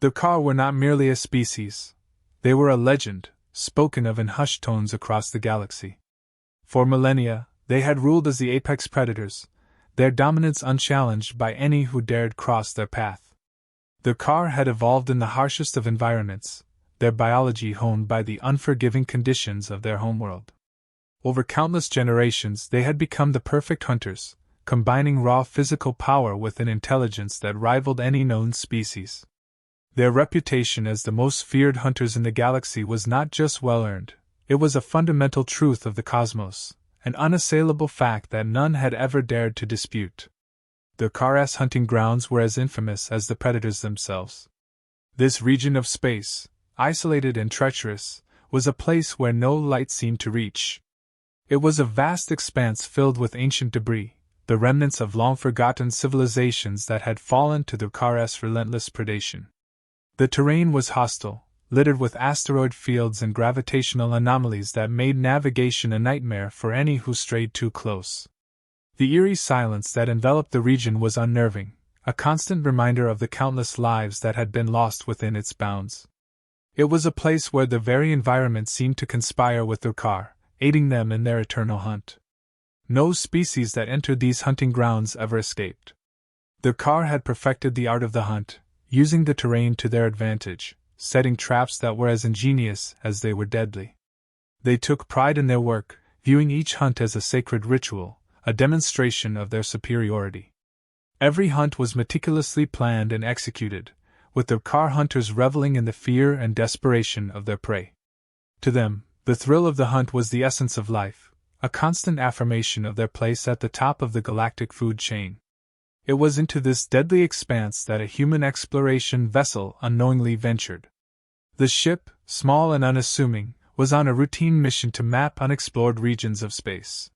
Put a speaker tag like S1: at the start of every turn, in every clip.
S1: The Car were not merely a species, they were a legend, spoken of in hushed tones across the galaxy. For millennia, they had ruled as the apex predators, their dominance unchallenged by any who dared cross their path. The Car had evolved in the harshest of environments, their biology honed by the unforgiving conditions of their homeworld. Over countless generations, they had become the perfect hunters, combining raw physical power with an intelligence that rivaled any known species. Their reputation as the most feared hunters in the galaxy was not just well-earned, it was a fundamental truth of the cosmos, an unassailable fact that none had ever dared to dispute. The Car's hunting grounds were as infamous as the predators themselves. This region of space, isolated and treacherous, was a place where no light seemed to reach. It was a vast expanse filled with ancient debris, the remnants of long-forgotten civilizations that had fallen to the Car's relentless predation. The terrain was hostile, littered with asteroid fields and gravitational anomalies that made navigation a nightmare for any who strayed too close. The eerie silence that enveloped the region was unnerving, a constant reminder of the countless lives that had been lost within its bounds. It was a place where the very environment seemed to conspire with the Car, aiding them in their eternal hunt. No species that entered these hunting grounds ever escaped. The Car had perfected the art of the hunt, using the terrain to their advantage, setting traps that were as ingenious as they were deadly. They took pride in their work, viewing each hunt as a sacred ritual, a demonstration of their superiority. Every hunt was meticulously planned and executed, with the Car hunters reveling in the fear and desperation of their prey. To them, the thrill of the hunt was the essence of life, a constant affirmation of their place at the top of the galactic food chain. It was into this deadly expanse that a human exploration vessel unknowingly ventured. The ship, small and unassuming, was on a routine mission to map unexplored regions of space.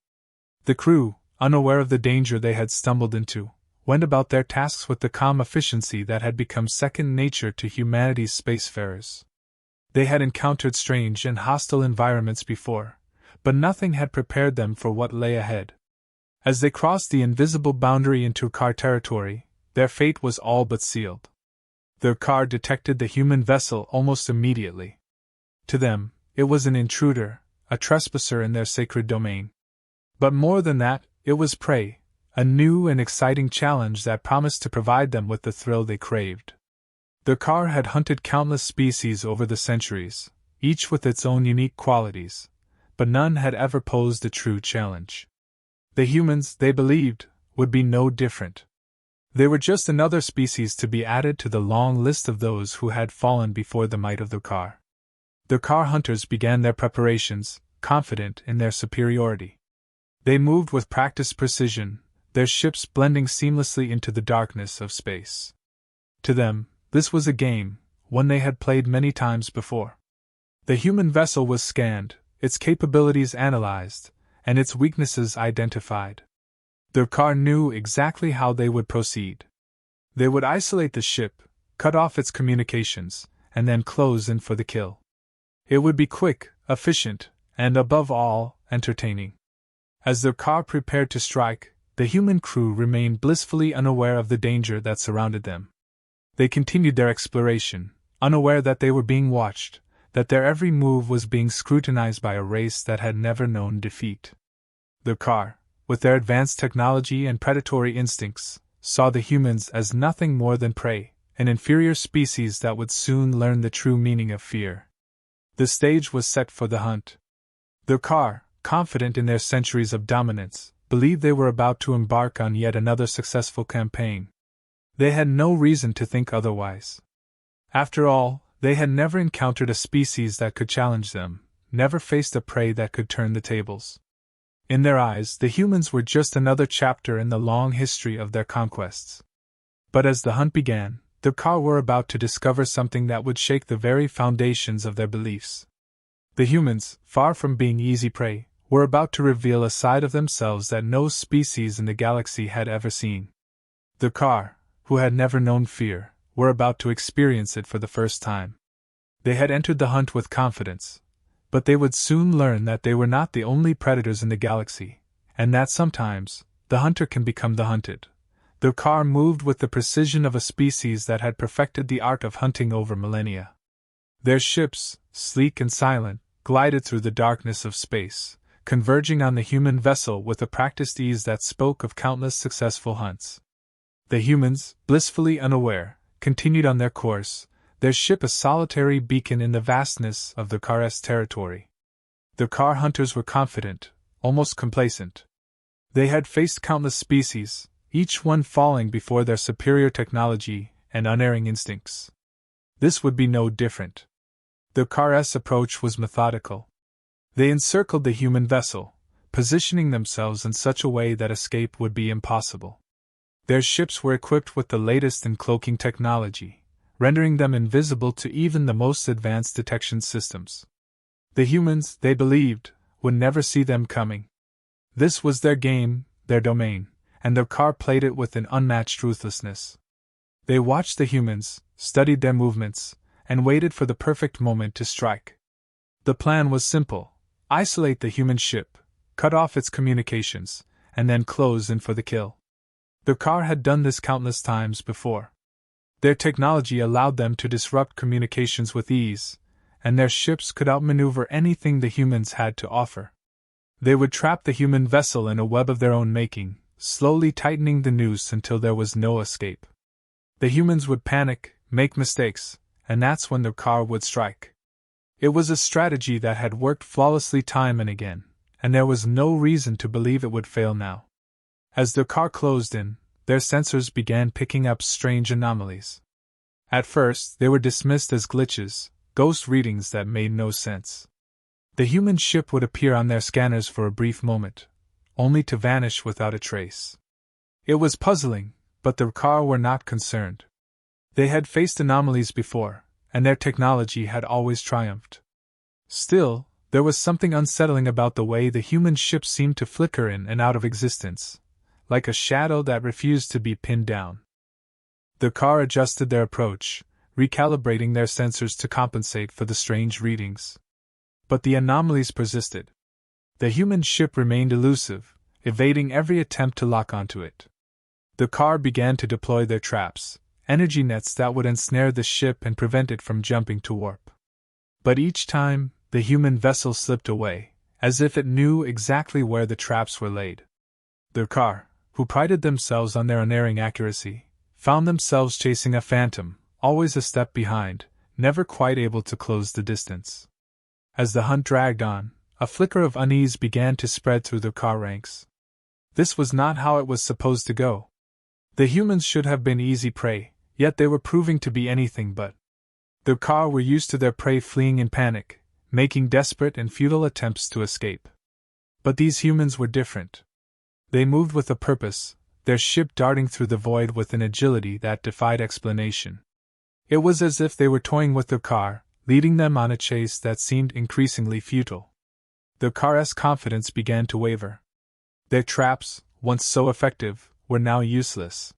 S1: The crew, unaware of the danger they had stumbled into, went about their tasks with the calm efficiency that had become second nature to humanity's spacefarers. They had encountered strange and hostile environments before, but nothing had prepared them for what lay ahead. As they crossed the invisible boundary into Car territory, their fate was all but sealed. The Car detected the human vessel almost immediately. To them, it was an intruder, a trespasser in their sacred domain. But more than that, it was prey, a new and exciting challenge that promised to provide them with the thrill they craved. The Car had hunted countless species over the centuries, each with its own unique qualities, but none had ever posed a true challenge. The humans, they believed, would be no different. They were just another species to be added to the long list of those who had fallen before the might of the Car. The Car hunters began their preparations, confident in their superiority. They moved with practiced precision, their ships blending seamlessly into the darkness of space. To them, this was a game, one they had played many times before. The human vessel was scanned, its capabilities analyzed, and its weaknesses identified. The Car knew exactly how they would proceed. They would isolate the ship, cut off its communications, and then close in for the kill. It would be quick, efficient, and above all, entertaining. As the Car prepared to strike, the human crew remained blissfully unaware of the danger that surrounded them. They continued their exploration, unaware that they were being watched, that their every move was being scrutinized by a race that had never known defeat. The Car, with their advanced technology and predatory instincts, saw the humans as nothing more than prey, an inferior species that would soon learn the true meaning of fear. The stage was set for the hunt. The Car, confident in their centuries of dominance, believed they were about to embark on yet another successful campaign. They had no reason to think otherwise. After all, they had never encountered a species that could challenge them, never faced a prey that could turn the tables. In their eyes, the humans were just another chapter in the long history of their conquests. But as the hunt began, the Car were about to discover something that would shake the very foundations of their beliefs. The humans, far from being easy prey, were about to reveal a side of themselves that no species in the galaxy had ever seen. The Car, who had never known fear, were about to experience it for the first time. They had entered the hunt with confidence, but they would soon learn that they were not the only predators in the galaxy, and that sometimes, the hunter can become the hunted, The car moved with the precision of a species that had perfected the art of hunting over millennia. Their ships, sleek and silent, glided through the darkness of space, converging on the human vessel with a practiced ease that spoke of countless successful hunts. The humans, blissfully unaware, continued on their course, their ship a solitary beacon in the vastness of the car's territory. The car hunters were confident, almost complacent. They had faced countless species, each one falling before their superior technology and unerring instincts. This would be no different. The car's approach was methodical. They encircled the human vessel, positioning themselves in such a way that escape would be impossible. Their ships were equipped with the latest in cloaking technology, rendering them invisible to even the most advanced detection systems. The humans, they believed, would never see them coming. This was their game, their domain, and their car played it with an unmatched ruthlessness. They watched the humans, studied their movements, and waited for the perfect moment to strike. The plan was simple: isolate the human ship, cut off its communications, and then close in for the kill. The car had done this countless times before. Their technology allowed them to disrupt communications with ease, and their ships could outmaneuver anything the humans had to offer. They would trap the human vessel in a web of their own making, slowly tightening the noose until there was no escape. The humans would panic, make mistakes, and that's when the car would strike. It was a strategy that had worked flawlessly time and again, and there was no reason to believe it would fail now. As the car closed in, their sensors began picking up strange anomalies. At first, they were dismissed as glitches, ghost readings that made no sense. The human ship would appear on their scanners for a brief moment, only to vanish without a trace. It was puzzling, but the car were not concerned. They had faced anomalies before, and their technology had always triumphed. Still, there was something unsettling about the way the human ship seemed to flicker in and out of existence, like a shadow that refused to be pinned down. The car adjusted their approach, recalibrating their sensors to compensate for the strange readings. But the anomalies persisted. The human ship remained elusive, evading every attempt to lock onto it. The car began to deploy their traps, energy nets that would ensnare the ship and prevent it from jumping to warp. But each time, the human vessel slipped away, as if it knew exactly where the traps were laid. The car, who prided themselves on their unerring accuracy, found themselves chasing a phantom, always a step behind, never quite able to close the distance. As the hunt dragged on, a flicker of unease began to spread through the car ranks. This was not how it was supposed to go. The humans should have been easy prey, yet they were proving to be anything but. The car were used to their prey fleeing in panic, making desperate and futile attempts to escape. But these humans were different. They moved with a purpose, their ship darting through the void with an agility that defied explanation. It was as if they were toying with the car, leading them on a chase that seemed increasingly futile. The car's confidence began to waver. Their traps, once so effective, were now useless.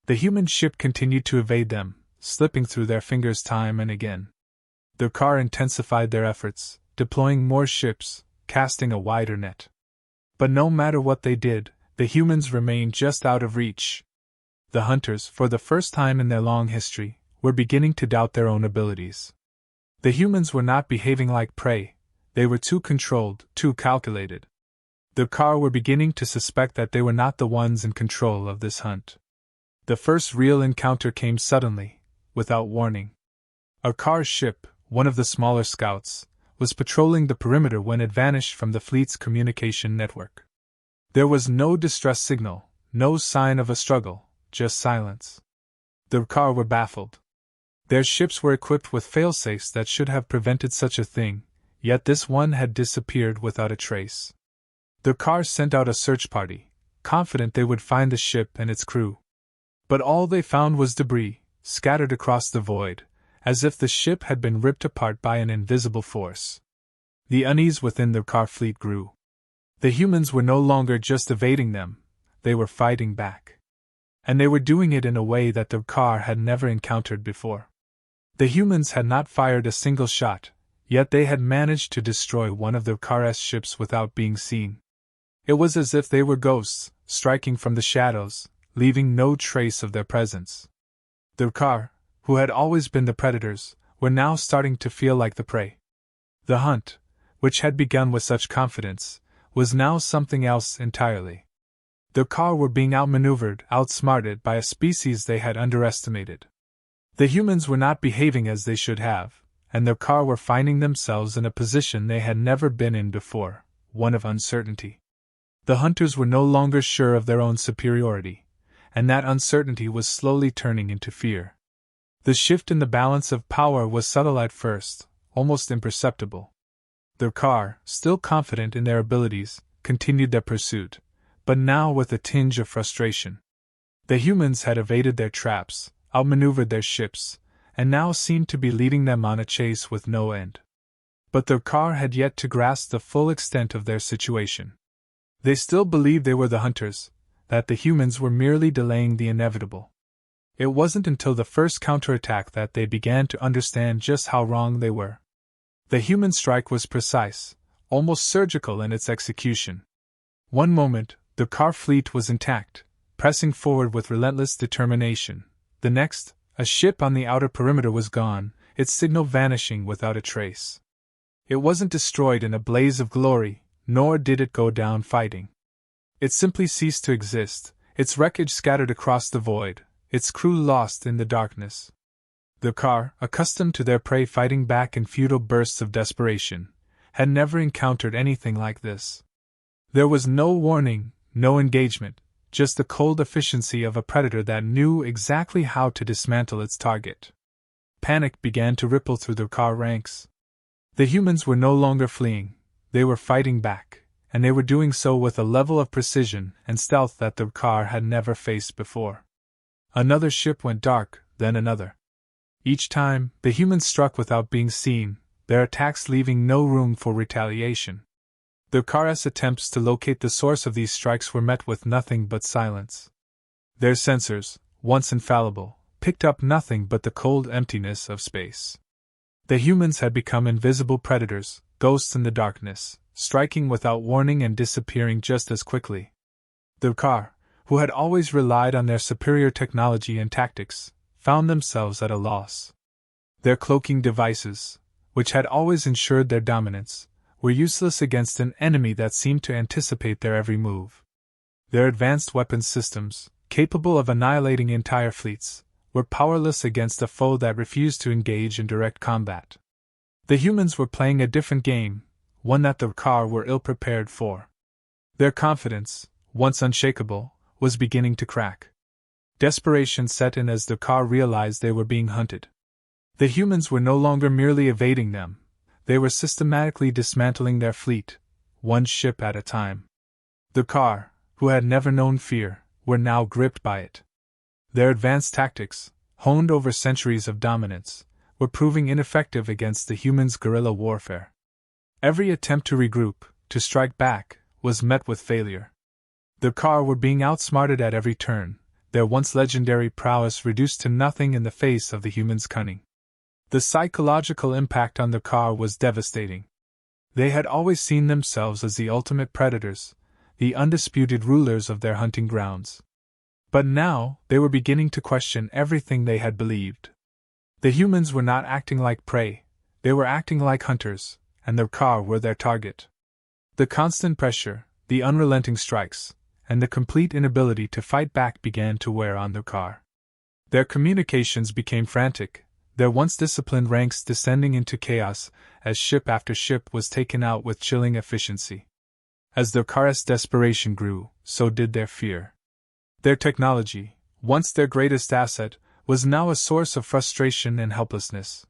S1: The human ship continued to evade them, slipping through their fingers time and again. The car intensified their efforts, deploying more ships, casting a wider net. But no matter what they did, the humans remained just out of reach. The hunters, for the first time in their long history, were beginning to doubt their own abilities. The humans were not behaving like prey, they were too controlled, too calculated. The car were beginning to suspect that they were not the ones in control of this hunt. The first real encounter came suddenly, without warning. A car ship, one of the smaller scouts, was patrolling the perimeter when it vanished from the fleet's communication network. There was no distress signal, no sign of a struggle, just silence. The car were baffled. Their ships were equipped with failsafes that should have prevented such a thing, yet this one had disappeared without a trace. The car sent out a search party, confident they would find the ship and its crew. But all they found was debris, scattered across the void, as if the ship had been ripped apart by an invisible force. The unease within the car fleet grew. The humans were no longer just evading them, they were fighting back. And they were doing it in a way that the car had never encountered before. The humans had not fired a single shot, yet they had managed to destroy one of the car's ships without being seen. It was as if they were ghosts, striking from the shadows, leaving no trace of their presence. The car, who had always been the predators, were now starting to feel like the prey. The hunt, which had begun with such confidence, was now something else entirely. The car were being outmaneuvered, outsmarted by a species they had underestimated. The humans were not behaving as they should have, and the car were finding themselves in a position they had never been in before, one of uncertainty. The hunters were no longer sure of their own superiority, and that uncertainty was slowly turning into fear. The shift in the balance of power was subtle at first, almost imperceptible. The car, still confident in their abilities, continued their pursuit, but now with a tinge of frustration. The humans had evaded their traps, outmaneuvered their ships, and now seemed to be leading them on a chase with no end. But the car had yet to grasp the full extent of their situation. They still believed they were the hunters, that the humans were merely delaying the inevitable. It wasn't until the first counterattack that they began to understand just how wrong they were. The human strike was precise, almost surgical in its execution. One moment, the car fleet was intact, pressing forward with relentless determination. The next, a ship on the outer perimeter was gone, its signal vanishing without a trace. It wasn't destroyed in a blaze of glory, nor did it go down fighting. It simply ceased to exist, its wreckage scattered across the void, its crew lost in the darkness. The car, accustomed to their prey fighting back in futile bursts of desperation, had never encountered anything like this. There was no warning, no engagement, just the cold efficiency of a predator that knew exactly how to dismantle its target. Panic began to ripple through the car ranks. The humans were no longer fleeing, they were fighting back, and they were doing so with a level of precision and stealth that the car had never faced before. Another ship went dark, then another. Each time, the humans struck without being seen, their attacks leaving no room for retaliation. The car's attempts to locate the source of these strikes were met with nothing but silence. Their sensors, once infallible, picked up nothing but the cold emptiness of space. The humans had become invisible predators, ghosts in the darkness, striking without warning and disappearing just as quickly. The car, who had always relied on their superior technology and tactics, found themselves at a loss. Their cloaking devices, which had always ensured their dominance, were useless against an enemy that seemed to anticipate their every move. Their advanced weapons systems, capable of annihilating entire fleets, were powerless against a foe that refused to engage in direct combat. The humans were playing a different game, one that the car were ill-prepared for. Their confidence, once unshakable, was beginning to crack. Desperation set in as the car realized they were being hunted. The humans were no longer merely evading them, they were systematically dismantling their fleet, one ship at a time. The car, who had never known fear, were now gripped by it. Their advanced tactics, honed over centuries of dominance, were proving ineffective against the humans' guerrilla warfare. Every attempt to regroup, to strike back, was met with failure. The car were being outsmarted at every turn, their once legendary prowess reduced to nothing in the face of the humans' cunning. The psychological impact on the car was devastating. They had always seen themselves as the ultimate predators, the undisputed rulers of their hunting grounds. But now, they were beginning to question everything they had believed. The humans were not acting like prey, they were acting like hunters, and the car were their target. The constant pressure, the unrelenting strikes, and the complete inability to fight back began to wear on the car. Their communications became frantic, their once disciplined ranks descending into chaos as ship after ship was taken out with chilling efficiency. As their car's desperation grew, so did their fear. Their technology, once their greatest asset, was now a source of frustration and helplessness.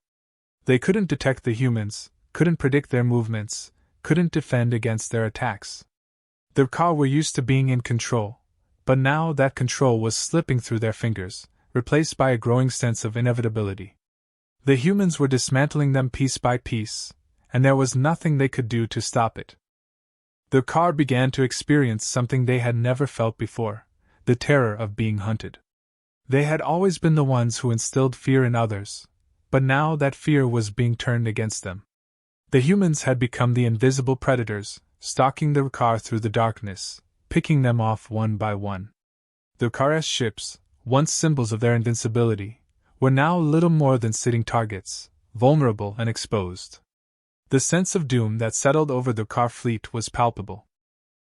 S1: They couldn't detect the humans, couldn't predict their movements, couldn't defend against their attacks. The car were used to being in control, but now that control was slipping through their fingers, replaced by a growing sense of inevitability. The humans were dismantling them piece by piece, and there was nothing they could do to stop it. The car began to experience something they had never felt before, the terror of being hunted. They had always been the ones who instilled fear in others, but now that fear was being turned against them. The humans had become the invisible predators, stalking the car through the darkness, picking them off one by one. The Kar's ships, once symbols of their invincibility, were now little more than sitting targets, vulnerable and exposed. The sense of doom that settled over the Kar fleet was palpable.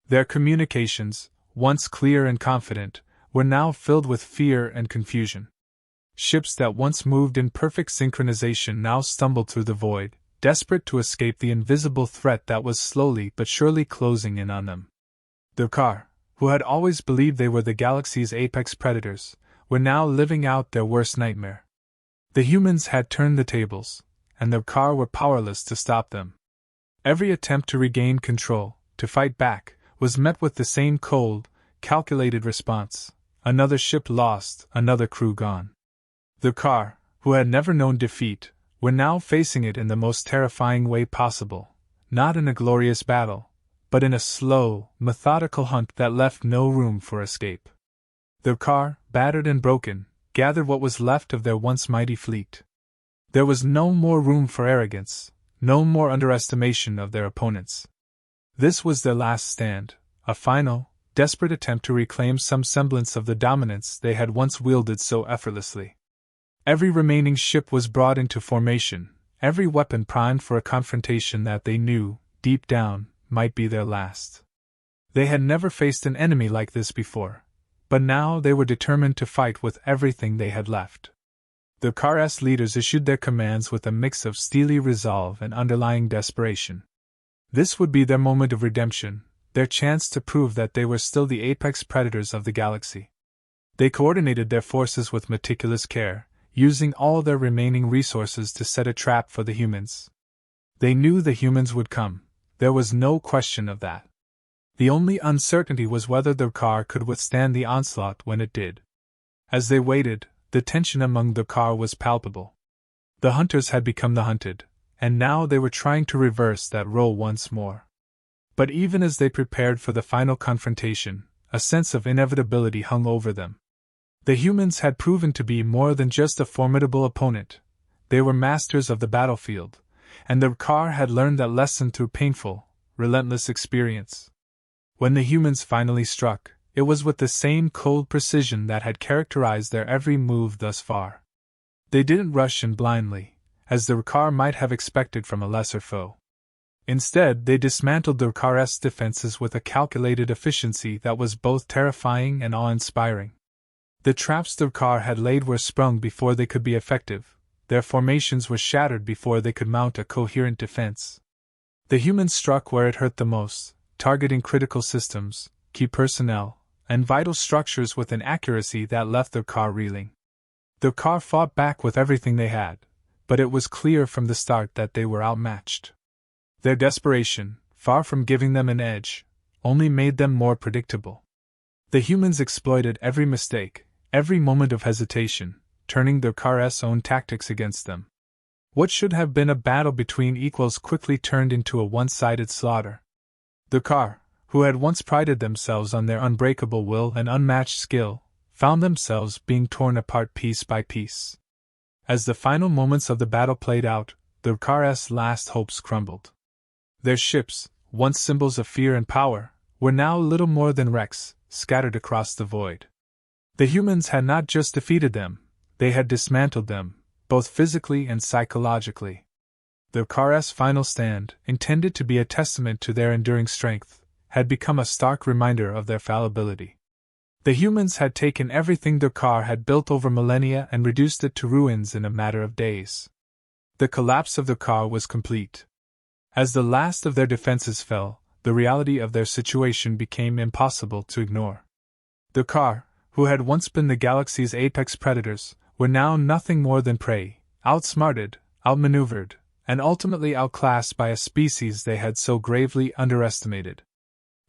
S1: Their communications, once clear and confident, were now filled with fear and confusion. Ships that once moved in perfect synchronization now stumbled through the void, desperate to escape the invisible threat that was slowly but surely closing in on them. The Kar, who had always believed they were the galaxy's apex predators, were now living out their worst nightmare. The humans had turned the tables, and the Kar were powerless to stop them. Every attempt to regain control, to fight back, was met with the same cold, calculated response: another ship lost, another crew gone. The Kar, who had never known defeat, were now facing it in the most terrifying way possible, not in a glorious battle, but in a slow, methodical hunt that left no room for escape. The Kar, battered and broken, gathered what was left of their once mighty fleet. There was no more room for arrogance, no more underestimation of their opponents. This was their last stand, a final, desperate attempt to reclaim some semblance of the dominance they had once wielded so effortlessly. Every remaining ship was brought into formation, every weapon primed for a confrontation that they knew, deep down, might be their last. They had never faced an enemy like this before, but now they were determined to fight with everything they had left. The Kar's leaders issued their commands with a mix of steely resolve and underlying desperation. This would be their moment of redemption, their chance to prove that they were still the apex predators of the galaxy. They coordinated their forces with meticulous care, using all their remaining resources to set a trap for the humans. They knew the humans would come, there was no question of that. The only uncertainty was whether the Kar could withstand the onslaught when it did. As they waited, the tension among the Kar was palpable. The hunters had become the hunted, and now they were trying to reverse that role once more. But even as they prepared for the final confrontation, a sense of inevitability hung over them. The humans had proven to be more than just a formidable opponent. They were masters of the battlefield, and the Kar had learned that lesson through painful, relentless experience. When the humans finally struck, it was with the same cold precision that had characterized their every move thus far. They didn't rush in blindly, as the Kar might have expected from a lesser foe. Instead, they dismantled the Kar's defenses with a calculated efficiency that was both terrifying and awe-inspiring. The traps the Kar had laid were sprung before they could be effective, their formations were shattered before they could mount a coherent defense. The humans struck where it hurt the most, targeting critical systems, key personnel, and vital structures with an accuracy that left the Kar reeling. The Kar fought back with everything they had, but it was clear from the start that they were outmatched. Their desperation, far from giving them an edge, only made them more predictable. The humans exploited every mistake, every moment of hesitation, turning the Kar's own tactics against them. What should have been a battle between equals quickly turned into a one-sided slaughter. The Kar, who had once prided themselves on their unbreakable will and unmatched skill, found themselves being torn apart piece by piece. As the final moments of the battle played out, the Kar's last hopes crumbled. Their ships, once symbols of fear and power, were now little more than wrecks, scattered across the void. The humans had not just defeated them, they had dismantled them, both physically and psychologically. The Kar's final stand, intended to be a testament to their enduring strength, had become a stark reminder of their fallibility. The humans had taken everything the Kar had built over millennia and reduced it to ruins in a matter of days. The collapse of the Kar was complete. As the last of their defenses fell, the reality of their situation became impossible to ignore. The Kar, who had once been the galaxy's apex predators, were now nothing more than prey, outsmarted, outmaneuvered, and ultimately outclassed by a species they had so gravely underestimated.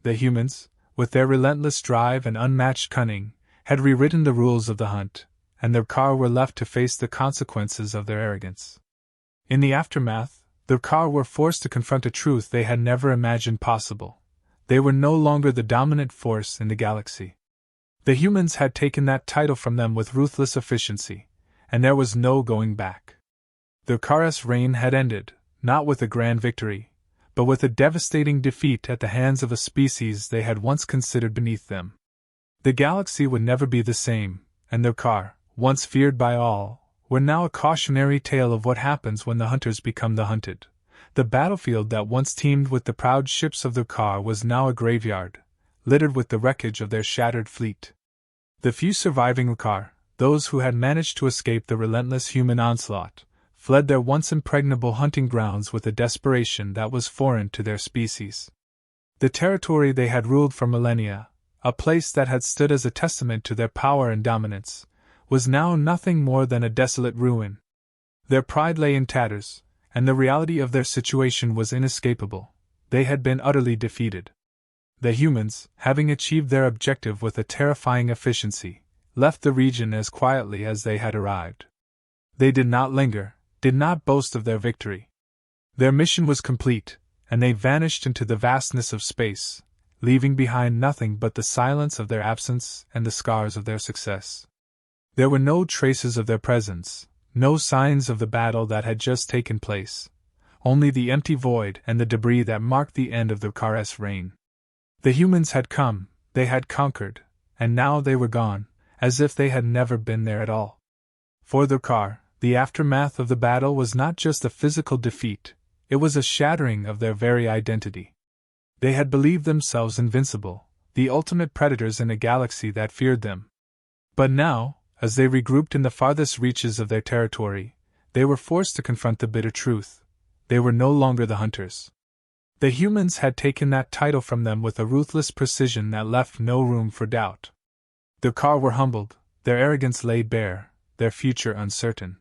S1: The humans, with their relentless drive and unmatched cunning, had rewritten the rules of the hunt, and the Kar were left to face the consequences of their arrogance. In the aftermath, the Kar were forced to confront a truth they had never imagined possible. They were no longer the dominant force in the galaxy. The humans had taken that title from them with ruthless efficiency, and there was no going back. The Kar's reign had ended, not with a grand victory, but with a devastating defeat at the hands of a species they had once considered beneath them. The galaxy would never be the same, and their car, once feared by all, were now a cautionary tale of what happens when the hunters become the hunted. The battlefield that once teemed with the proud ships of the car was now a graveyard, littered with the wreckage of their shattered fleet. The few surviving the car, those who had managed to escape the relentless human onslaught, fled their once impregnable hunting grounds with a desperation that was foreign to their species. The territory they had ruled for millennia, a place that had stood as a testament to their power and dominance, was now nothing more than a desolate ruin. Their pride lay in tatters, and the reality of their situation was inescapable. They had been utterly defeated. The humans, having achieved their objective with a terrifying efficiency, left the region as quietly as they had arrived. They did not linger, did not boast of their victory. Their mission was complete, and they vanished into the vastness of space, leaving behind nothing but the silence of their absence and the scars of their success. There were no traces of their presence, no signs of the battle that had just taken place, only the empty void and the debris that marked the end of the Kar's reign. The humans had come, they had conquered, and now they were gone, as if they had never been there at all. For the Kar, the aftermath of the battle was not just a physical defeat, it was a shattering of their very identity. They had believed themselves invincible, the ultimate predators in a galaxy that feared them. But now, as they regrouped in the farthest reaches of their territory, they were forced to confront the bitter truth. They were no longer the hunters. The humans had taken that title from them with a ruthless precision that left no room for doubt. The Kar were humbled, their arrogance laid bare, their future uncertain.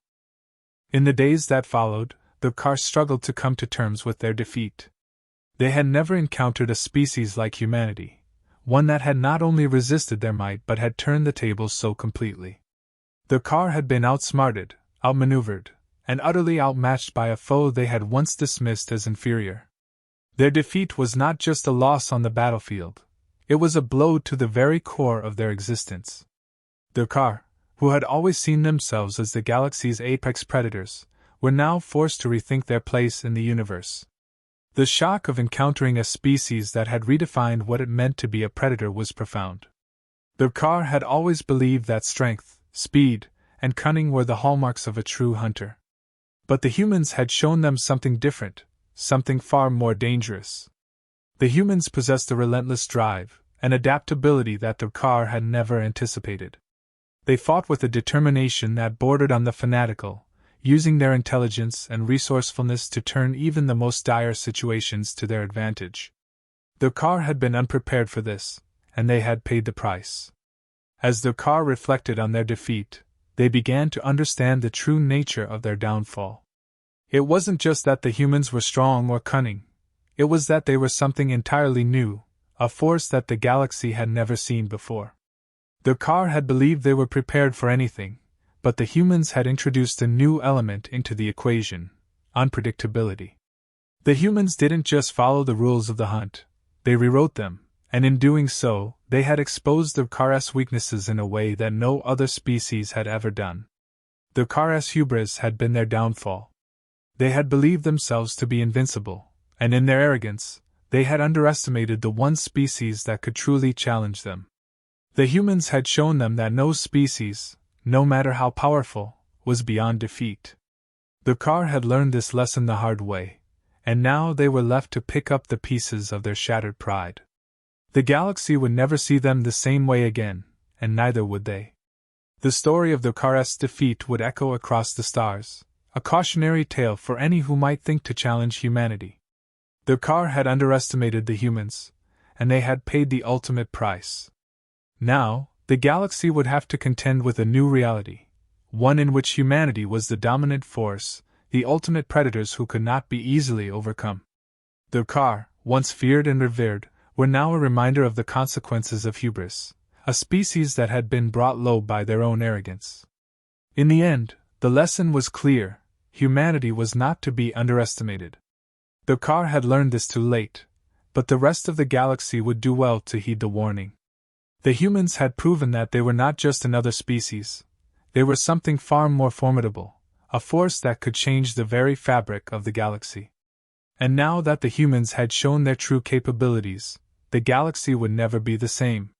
S1: In the days that followed, the Kar struggled to come to terms with their defeat. They had never encountered a species like humanity, one that had not only resisted their might but had turned the tables so completely. The Kar had been outsmarted, outmaneuvered, and utterly outmatched by a foe they had once dismissed as inferior. Their defeat was not just a loss on the battlefield, it was a blow to the very core of their existence. The Kar, who had always seen themselves as the galaxy's apex predators, were now forced to rethink their place in the universe. The shock of encountering a species that had redefined what it meant to be a predator was profound. The Kar had always believed that strength, speed, and cunning were the hallmarks of a true hunter. But the humans had shown them something different, something far more dangerous. The humans possessed a relentless drive, an adaptability that the Kar had never anticipated. They fought with a determination that bordered on the fanatical, using their intelligence and resourcefulness to turn even the most dire situations to their advantage. The Kar had been unprepared for this, and they had paid the price. As the Kar reflected on their defeat, they began to understand the true nature of their downfall. It wasn't just that the humans were strong or cunning, it was that they were something entirely new, a force that the galaxy had never seen before. The Kar had believed they were prepared for anything, but the humans had introduced a new element into the equation: unpredictability. The humans didn't just follow the rules of the hunt, they rewrote them, and in doing so, they had exposed the Kar's weaknesses in a way that no other species had ever done. The Kar's hubris had been their downfall. They had believed themselves to be invincible, and in their arrogance, they had underestimated the one species that could truly challenge them. The humans had shown them that no species, no matter how powerful, was beyond defeat. The Kar had learned this lesson the hard way, and now they were left to pick up the pieces of their shattered pride. The galaxy would never see them the same way again, and neither would they. The story of the Kar's defeat would echo across the stars, a cautionary tale for any who might think to challenge humanity. The Kar had underestimated the humans, and they had paid the ultimate price. Now, the galaxy would have to contend with a new reality, one in which humanity was the dominant force, the ultimate predators who could not be easily overcome. The Kar, once feared and revered, were now a reminder of the consequences of hubris, a species that had been brought low by their own arrogance. In the end, the lesson was clear: humanity was not to be underestimated. The Kar had learned this too late, but the rest of the galaxy would do well to heed the warning. The humans had proven that they were not just another species, they were something far more formidable, a force that could change the very fabric of the galaxy. And now that the humans had shown their true capabilities, the galaxy would never be the same.